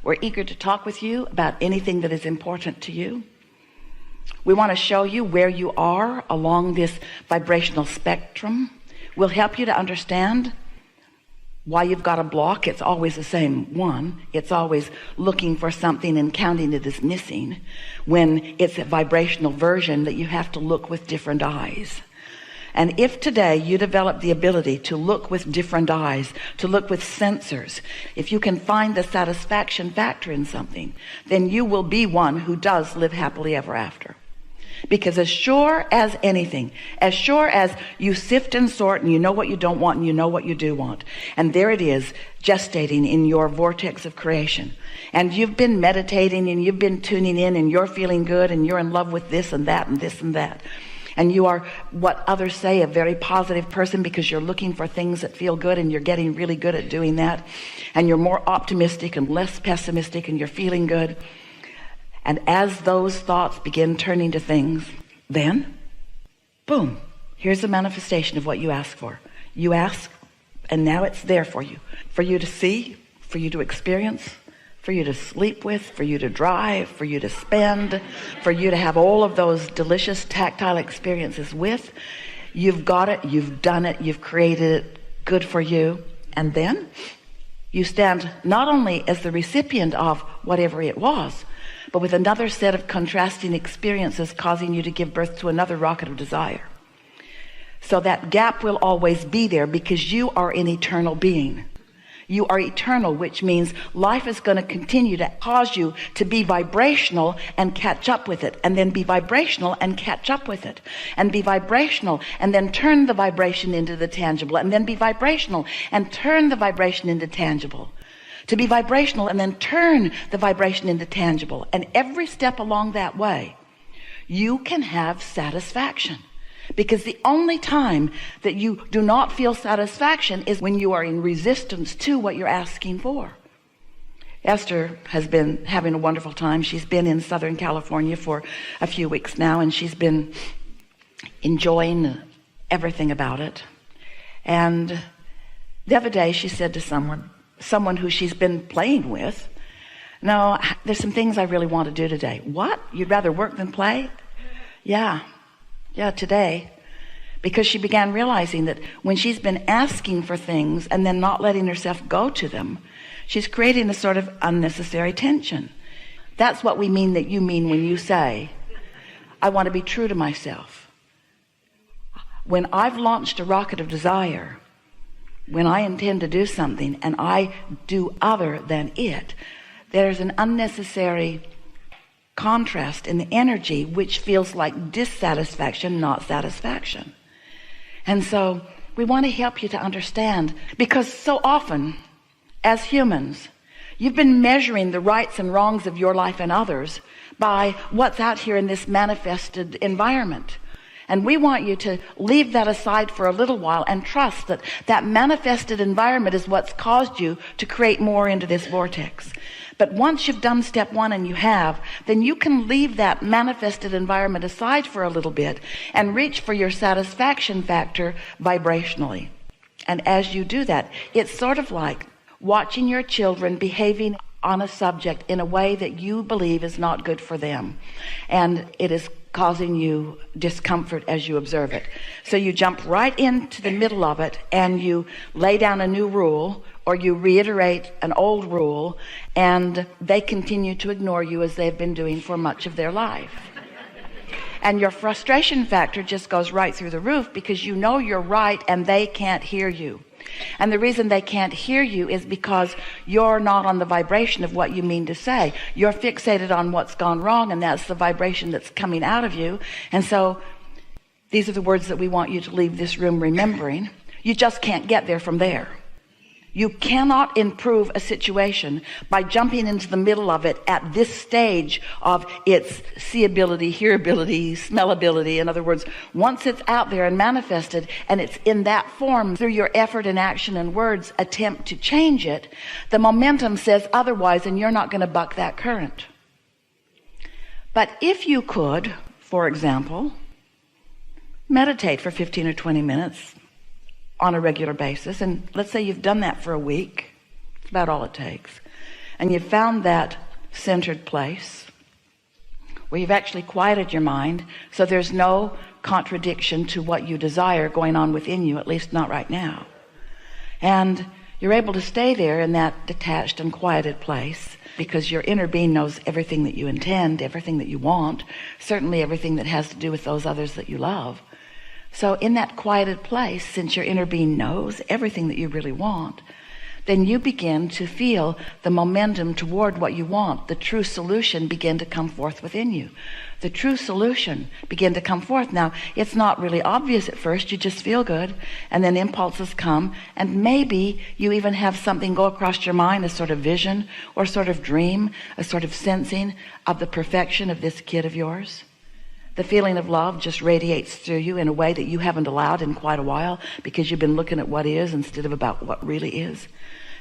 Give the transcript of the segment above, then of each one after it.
We're eager to talk with you about anything that is important to you. We want to show you where you are along this vibrational spectrum. We'll help you to understand why you've got a block. It's always the same one. It's always looking for something and counting it as missing, when it's a vibrational version that you have to look with different eyes. And if today you develop the ability to look with different eyes, to look with sensors, if you can find the satisfaction factor in something, then you will be one who does live happily ever after. Because as sure as anything, as sure as you sift and sort and you know what you don't want and you know what you do want, and there it is gestating in your vortex of creation, and you've been meditating and you've been tuning in and you're feeling good and you're in love with this and that and this and that, and you are what others say a very positive person because you're looking for things that feel good and you're getting really good at doing that, and you're more optimistic and less pessimistic and you're feeling good. And as those thoughts begin turning to things, then boom, here's the manifestation of what you ask for. You ask, and now it's there for you to see, for you to experience, for you to sleep with, for you to drive, for you to spend, for you to have all of those delicious tactile experiences with. You've got it, you've done it, you've created it, good for you. And then you stand not only as the recipient of whatever it was, but with another set of contrasting experiences causing you to give birth to another rocket of desire. So that gap will always be there because you are an eternal being. You are eternal, which means life is going to continue to cause you to be vibrational and catch up with it, and then be vibrational and catch up with it, and be vibrational and then turn the vibration into the tangible, and then be vibrational and turn the vibration into tangible. To be vibrational and then turn the vibration into tangible. And every step along that way, you can have satisfaction. Because the only time that you do not feel satisfaction is when you are in resistance to what you're asking for. Esther has been having a wonderful time. She's been in Southern California for a few weeks now, and she's been enjoying everything about it. And the other day she said to someone who she's been playing with, "No, there's some things I really want to do today." "What? You'd rather work than play?" Yeah, today. Because she began realizing that when she's been asking for things and then not letting herself go to them, she's creating a sort of unnecessary tension. That's what we mean that you mean when you say, "I want to be true to myself." When I've launched a rocket of desire, when I intend to do something and I do other than it, there's an unnecessary contrast in the energy which feels like dissatisfaction, not satisfaction. And so we want to help you to understand, because so often as humans you've been measuring the rights and wrongs of your life and others by what's out here in this manifested environment. And we want you to leave that aside for a little while and trust that that manifested environment is what's caused you to create more into this vortex. But once you've done step one, and you have, then you can leave that manifested environment aside for a little bit and reach for your satisfaction factor vibrationally. And as you do that, it's sort of like watching your children behaving on a subject in a way that you believe is not good for them. And it is causing you discomfort as you observe it. So you jump right into the middle of it and you lay down a new rule, or you reiterate an old rule, and they continue to ignore you as they've been doing for much of their life. And your frustration factor just goes right through the roof because you know you're right and they can't hear you. And the reason they can't hear you is because you're not on the vibration of what you mean to say. You're fixated on what's gone wrong, and that's the vibration that's coming out of you. And so these are the words that we want you to leave this room remembering. You just can't get there from there. You cannot improve a situation by jumping into the middle of it at this stage of its seeability, hearability, smellability. In other words, once it's out there and manifested and it's in that form, through your effort and action and words attempt to change it, the momentum says otherwise, and you're not going to buck that current. But if you could, for example, meditate for 15 or 20 minutes on a regular basis, and let's say you've done that for a week, it's about all it takes, and you've found that centered place where you've actually quieted your mind, so there's no contradiction to what you desire going on within you, at least not right now. And you're able to stay there in that detached and quieted place because your inner being knows everything that you intend, everything that you want, certainly everything that has to do with those others that you love. So in that quieted place, since your inner being knows everything that you really want, then you begin to feel the momentum toward what you want. The true solution begin to come forth within you. The true solution begin to come forth. Now, it's not really obvious at first. You just feel good, and then impulses come, and maybe you even have something go across your mind, a sort of vision or sort of dream, a sort of sensing of the perfection of this kid of yours. The feeling of love just radiates through you in a way that you haven't allowed in quite a while, because you've been looking at what is instead of about what really is.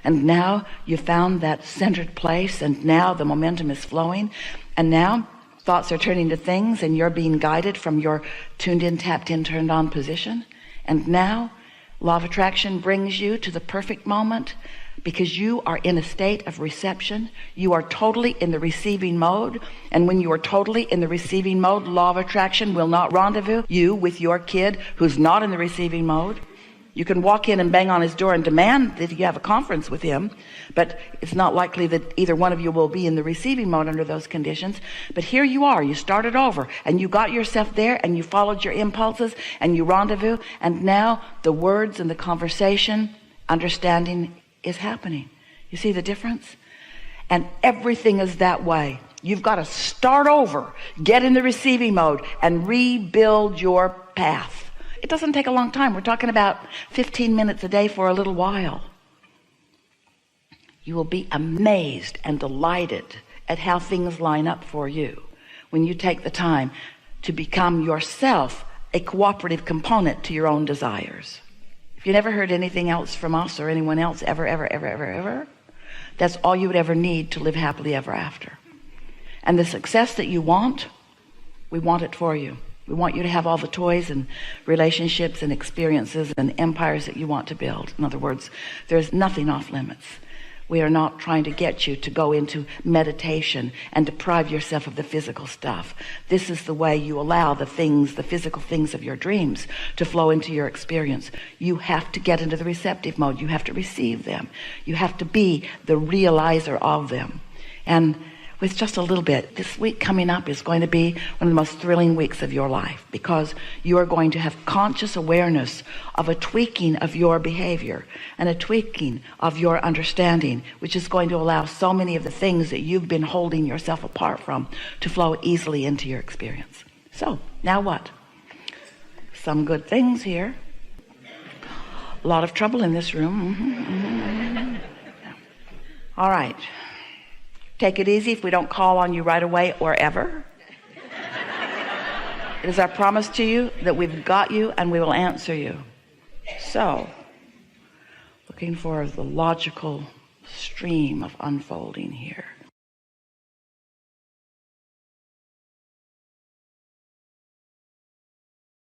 And now you found that centered place, and now the momentum is flowing, and now thoughts are turning to things, and you're being guided from your tuned in, tapped in, turned on position. And now law of attraction brings you to the perfect moment, because you are in a state of reception. You are totally in the receiving mode, and when you are totally in the receiving mode, law of attraction will not rendezvous you with your kid who's not in the receiving mode. You can walk in and bang on his door and demand that you have a conference with him, but it's not likely that either one of you will be in the receiving mode under those conditions. But here you are, you started over, and you got yourself there, and you followed your impulses, and you rendezvous, and now the words and the conversation, understanding is happening. You see the difference? And everything is that way. You've got to start over, get in the receiving mode, and rebuild your path. It doesn't take a long time. We're talking about 15 minutes a day for a little while. You will be amazed and delighted at how things line up for you when you take the time to become yourself a cooperative component to your own desires. If you never heard anything else from us or anyone else ever, that's all you would ever need to live happily ever after. And the success that you want, we want it for you. We want you to have all the toys and relationships and experiences and empires that you want to build. In other words, there's nothing off limits. We are not trying to get you to go into meditation and deprive yourself of the physical stuff. This is the way you allow the things, the physical things of your dreams to flow into your experience. You have to get into the receptive mode. You have to receive them. You have to be the realizer of them. And with just a little bit, this week coming up is going to be one of the most thrilling weeks of your life, because you are going to have conscious awareness of a tweaking of your behavior and a tweaking of your understanding, which is going to allow so many of the things that you've been holding yourself apart from to flow easily into your experience. So now what? Some good things here. A lot of trouble in this room. All right. Take it easy if we don't call on you right away or ever. It is our promise to you that we've got you and we will answer you. So, looking for the logical stream of unfolding here.